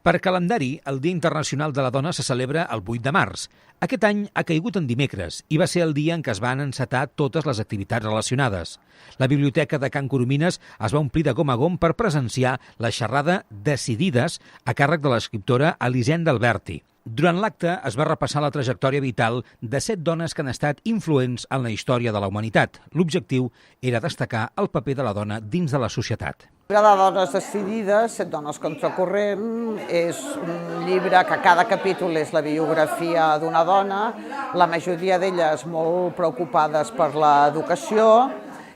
Per calendari, el Dia Internacional de la Dona se celebra el 8 de març. Aquest any ha caigut en dimecres i va ser el dia en què es van encetar totes les activitats relacionades. La biblioteca de Can Coromines es va omplir de gom a gom per presenciar la xerrada Decidides a càrrec de l'escriptora Elisenda Alberti. Durant l'acte es va repassar la trajectòria vital de 7 dones que han estat influents en la història de la humanitat. L'objectiu era destacar el paper de la dona dins de la societat. El llibre de Dones Decidides, 7 dones contracorrent, és un llibre que cada capítol és la biografia d'una dona, la majoria d'elles molt preocupades per l'educació,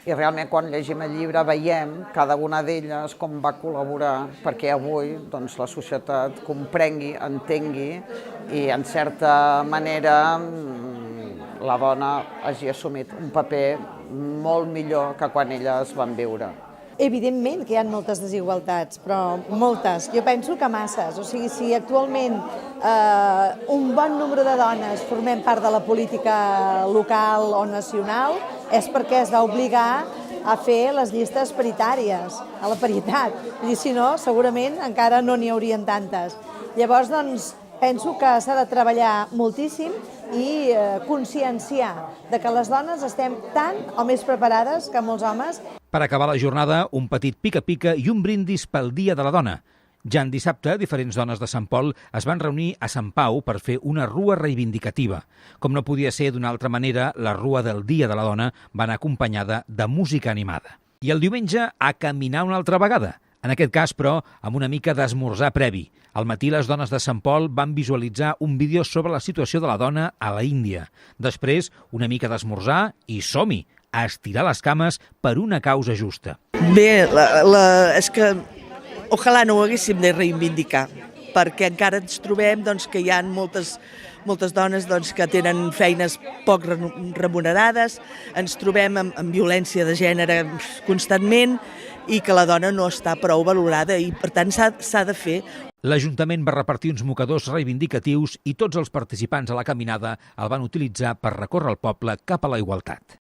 i realment quan llegim el llibre veiem cada una d'elles com va col·laborar perquè avui la societat comprengui, entengui i en certa manera la dona hagi assumit un paper molt millor que quan elles van viure. Evidentment que hi ha moltes desigualtats, però moltes. Jo penso que masses. O sigui, si actualment un bon número de dones formem part de la política local o nacional, és perquè es va obligar a fer les llistes paritàries, a la paritat. I si no, segurament encara no n'hi haurien tantes. Llavors, penso que s'ha de treballar moltíssim i conscienciar de que les dones estem tan o més preparades que molts homes. Per acabar la jornada, un petit pica-pica i un brindis pel Dia de la Dona. Ja en dissabte, diferents dones de Sant Pol es van reunir a Sant Pau per fer una rua reivindicativa. Com no podia ser d'una altra manera, la rua del Dia de la Dona va anar acompanyada de música animada. I el diumenge a caminar una altra vegada. En aquest cas, però, amb una mica d'esmorzar previ. Al matí, les dones de Sant Pol van visualitzar un vídeo sobre la situació de la dona a la Índia. Després, una mica d'esmorzar i som-hi, a estirar les cames per una causa justa. Bé, és que ojalà no ho haguéssim de reivindicar, perquè encara ens trobem que hi ha moltes dones que tenen feines poc remunerades, ens trobem amb violència de gènere constantment i que la dona no està prou valorada i, per tant, s'ha de fer. L'Ajuntament va repartir uns mocadors reivindicatius i tots els participants a la caminada el van utilitzar per recórrer el poble cap a la igualtat.